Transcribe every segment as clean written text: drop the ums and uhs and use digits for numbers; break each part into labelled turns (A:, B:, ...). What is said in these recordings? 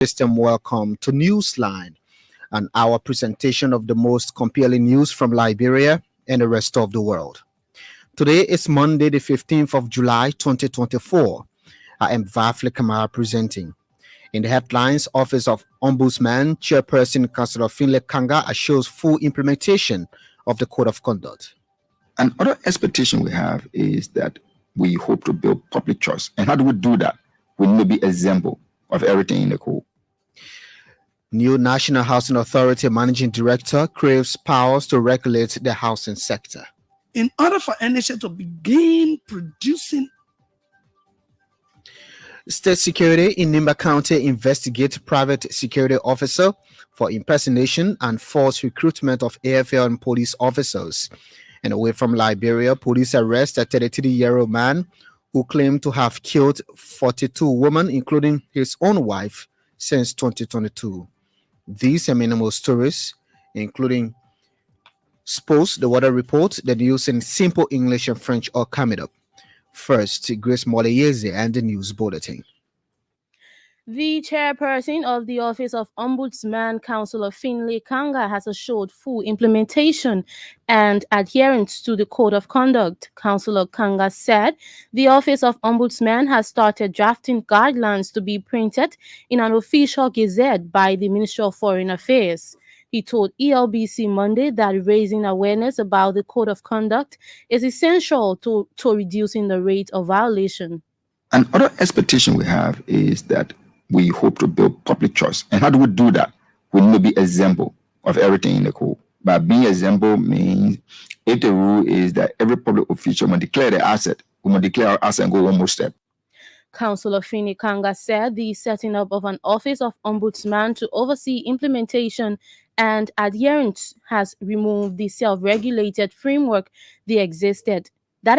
A: System, welcome to Newsline and our presentation of the most compelling news from Liberia and the rest of the world. Today is Monday, the 15th of July, 2024. I am Vafli Kamara presenting. In the headlines, Office of Ombudsman Chairperson Councillor Finlay Kanga assures full implementation of the Code of Conduct.
B: Another expectation we have is that we hope to build public trust. And how do we do that? We need to be example of everything in the code.
A: New National Housing Authority Managing Director craves powers to regulate the housing sector.
C: In order for NHA to begin producing.
A: State Security in Nimba County investigates private security officer for impersonation and false recruitment of AFL and police officers. And away from Liberia, police arrest a 33-year-old man who claimed to have killed 42 women, including his own wife, since 2022. These and many more stories, including sports, the weather report, the news in simple English and French, are coming up. First, Grace Moleyeze and the news bulletin.
D: The chairperson of the Office of Ombudsman, Councillor Finlay Kanga, has assured full implementation and adherence to the Code of Conduct. Councillor Kanga said the Office of Ombudsman has started drafting guidelines to be printed in an official gazette by the Ministry of Foreign Affairs. He told ELBC Monday that raising awareness about the Code of Conduct is essential to reducing the rate of violation.
B: Another expectation we have is that we hope to build public trust. And how do we do that? We need to be example of everything in the code. By being example means if the rule is that every public official must declare their asset, we must declare our asset and go one more step.
D: Councillor Finlay Kanga said the setting up of an Office of Ombudsman to oversee implementation and adherence has removed the self-regulated framework that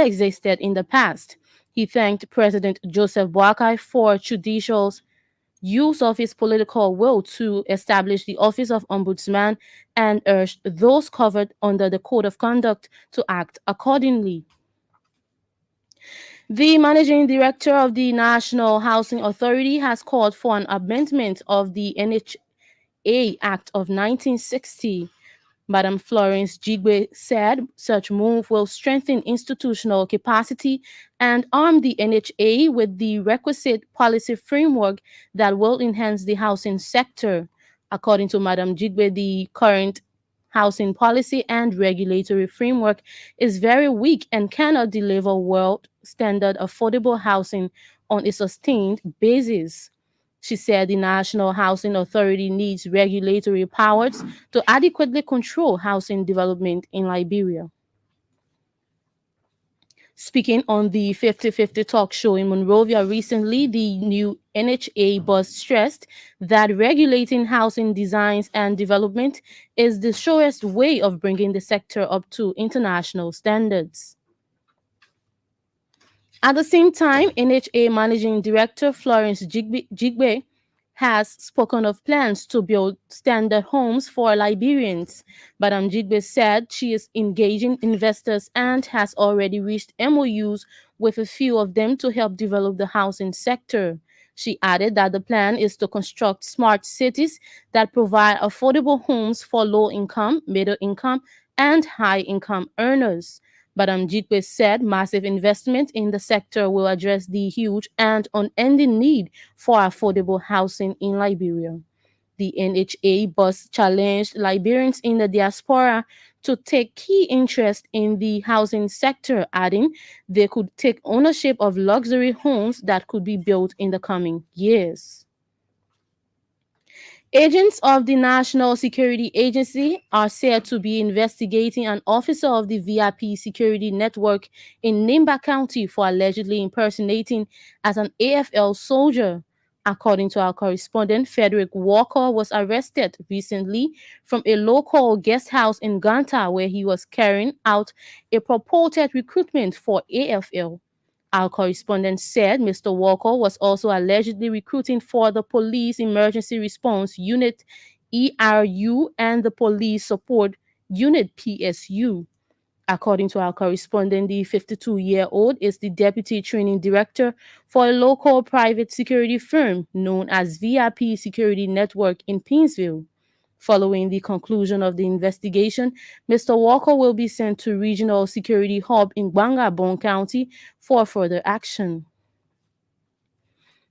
D: existed in the past. He thanked President Joseph Boakai for judicial's use of his political will to establish the Office of Ombudsman and urged those covered under the Code of Conduct to act accordingly. The managing director of the National Housing Authority has called for an amendment of the NHA Act of 1960. Madam Florence Jigwe said such move will strengthen institutional capacity and arm the NHA with the requisite policy framework that will enhance the housing sector. According to Madam Jigwe, the current housing policy and regulatory framework is very weak and cannot deliver world standard affordable housing on a sustained basis. She said the National Housing Authority needs regulatory powers to adequately control housing development in Liberia. Speaking on the 50-50 talk show in Monrovia recently, the new NHA boss stressed that regulating housing designs and development is the surest way of bringing the sector up to international standards. At the same time, NHA Managing Director Florence Jigbe has spoken of plans to build standard homes for Liberians. Madam Jigbe said she is engaging investors and has already reached MOUs with a few of them to help develop the housing sector. She added that the plan is to construct smart cities that provide affordable homes for low-income, middle-income, and high-income earners. Madam Jigbe said massive investment in the sector will address the huge and unending need for affordable housing in Liberia. The NHA boss challenged Liberians in the diaspora to take key interest in the housing sector, adding they could take ownership of luxury homes that could be built in the coming years. Agents of the National Security Agency are said to be investigating an officer of the VIP security network in Nimba County for allegedly impersonating as an AFL soldier. According to our correspondent, Frederick Walker was arrested recently from a local guest house in Ganta where he was carrying out a purported recruitment for AFL. Our correspondent said Mr. Walker was also allegedly recruiting for the Police Emergency Response Unit ERU and the Police Support Unit PSU. According to our correspondent, the 52-year-old is the deputy training director for a local private security firm known as VIP Security Network in Painesville. Following the conclusion of the investigation, Mr. Walker will be sent to Regional Security Hub in Bangabong County for further action.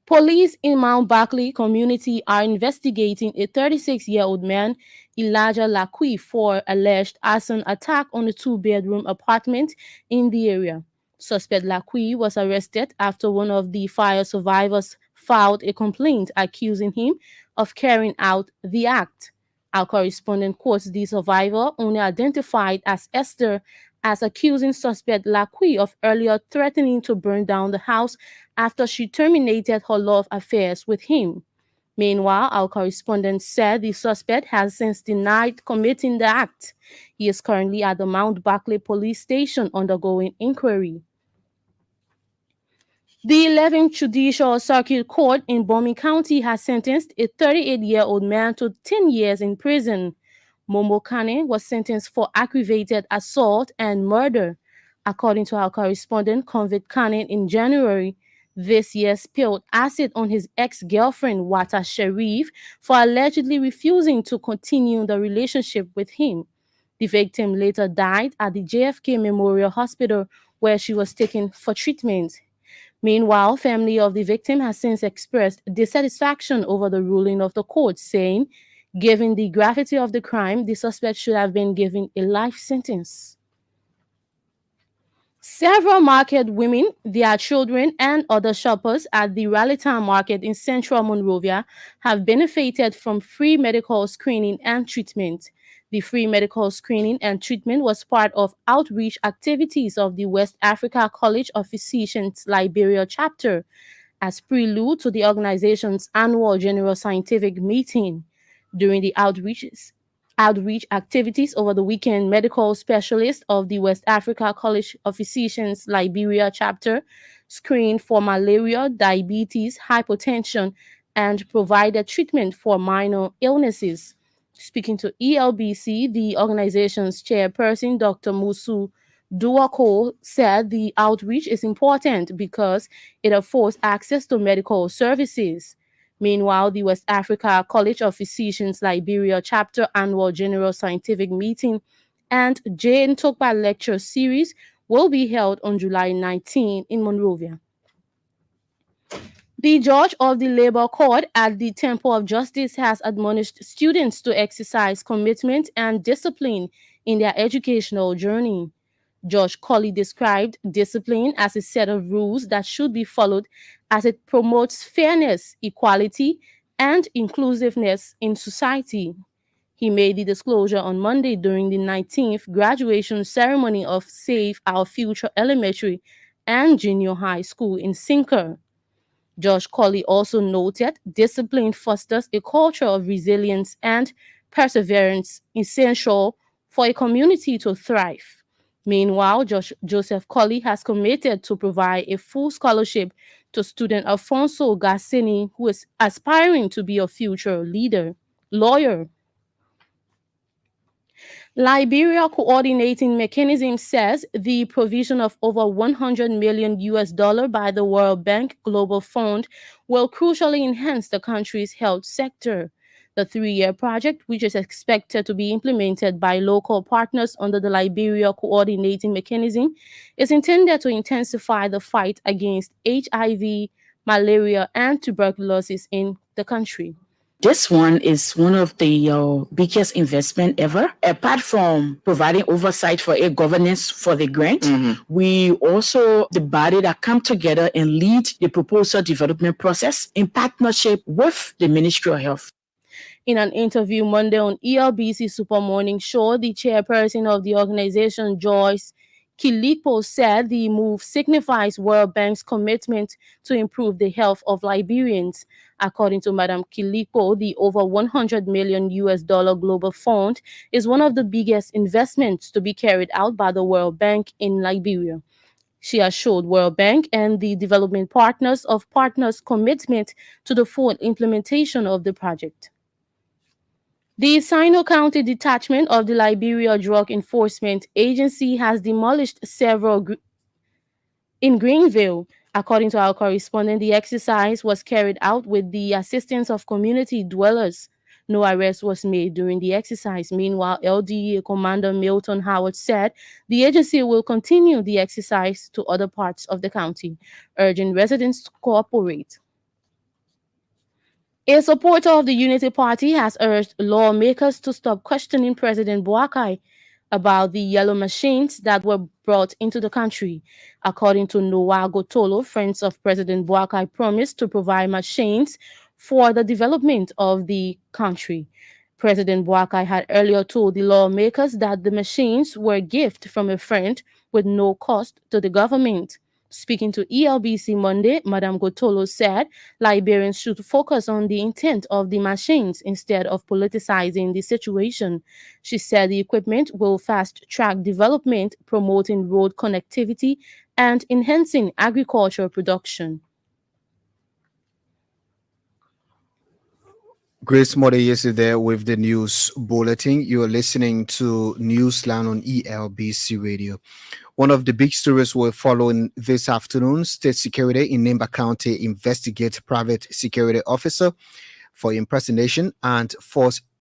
D: Police in Mount Barkley community are investigating a 36-year-old man, Elijah Laqui, for alleged arson attack on a two-bedroom apartment in the area. Suspect Laqui was arrested after one of the fire survivors filed a complaint accusing him of carrying out the act. Our correspondent quotes the survivor, only identified as Esther, as accusing suspect Laqui of earlier threatening to burn down the house after she terminated her love affairs with him. Meanwhile, our correspondent said the suspect has since denied committing the act. He is currently at the Mount Barkley police station undergoing inquiry. The 11th Judicial Circuit Court in Bomi County has sentenced a 38-year-old man to 10 years in prison. Momo Kane was sentenced for aggravated assault and murder. According to our correspondent, convict Kane in January this year spilled acid on his ex-girlfriend Wata Sharif for allegedly refusing to continue the relationship with him. The victim later died at the JFK Memorial Hospital where she was taken for treatment. Meanwhile, family of the victim has since expressed dissatisfaction over the ruling of the court, saying, given the gravity of the crime, the suspect should have been given a life sentence. Several market women, their children, and other shoppers at the Rallytown Market in central Monrovia have benefited from free medical screening and treatment. The free medical screening and treatment was part of outreach activities of the West Africa College of Physicians Liberia chapter as prelude to the organization's annual general scientific meeting. During the outreach activities over the weekend, medical specialists of the West Africa College of Physicians Liberia chapter screened for malaria, diabetes, hypertension, and provided treatment for minor illnesses. Speaking to ELBC, the organization's chairperson, Dr. Musu Duako, said the outreach is important because it affords access to medical services. Meanwhile, the West Africa College of Physicians Liberia chapter annual general scientific meeting and Jane Tokpa lecture series will be held on July 19 in Monrovia. The judge of the labor court at the Temple of Justice has admonished students to exercise commitment and discipline in their educational journey. Judge Colley described discipline as a set of rules that should be followed as it promotes fairness, equality, and inclusiveness in society. He made the disclosure on Monday during the 19th graduation ceremony of Save Our Future Elementary and Junior High School in Sinker. Judge Colley also noted discipline fosters a culture of resilience and perseverance essential for a community to thrive. Meanwhile, Judge Joseph Colley has committed to provide a full scholarship to student Alfonso Gassini, who is aspiring to be a future lawyer. Liberia Coordinating Mechanism says the provision of over $100 million by the World Bank Global Fund will crucially enhance the country's health sector. The 3-year project, which is expected to be implemented by local partners under the Liberia Coordinating Mechanism, is intended to intensify the fight against HIV, malaria, and tuberculosis in the country.
E: This one is one of the biggest investment ever. Apart from providing oversight for a governance for the grant, we also the body that come together and lead the proposal development process in partnership with the Ministry of Health.
D: In an interview Monday on ELBC Super Morning Show, the chairperson of the organization, Joyce Kilipo, said the move signifies World Bank's commitment to improve the health of Liberians. According to Madam Kilipo, the over $100 million global fund is one of the biggest investments to be carried out by the World Bank in Liberia. She assured World Bank and the development partners of partners' commitment to the full implementation of the project. The Sino County detachment of the Liberia Drug Enforcement Agency has demolished several in Greenville. According to our correspondent, the exercise was carried out with the assistance of community dwellers. No arrest was made during the exercise. Meanwhile, LDA Commander Milton Howard said the agency will continue the exercise to other parts of the county, urging residents to cooperate. A supporter of the Unity Party has urged lawmakers to stop questioning President Boakai about the yellow machines that were brought into the country. According to Noah Gotolo, friends of President Boakai promised to provide machines for the development of the country. President Boakai had earlier told the lawmakers that the machines were a gift from a friend with no cost to the government. Speaking to ELBC Monday, Madame Gotolo said Liberians should focus on the intent of the machines instead of politicizing the situation. She said the equipment will fast-track development, promoting road connectivity and enhancing agricultural production.
A: Grace Modeyes is there with the news bulletin. You are listening to Newsline on ELBC Radio. One of the big stories we're following this afternoon: state security in Nimba County investigate private security officer for impersonation and false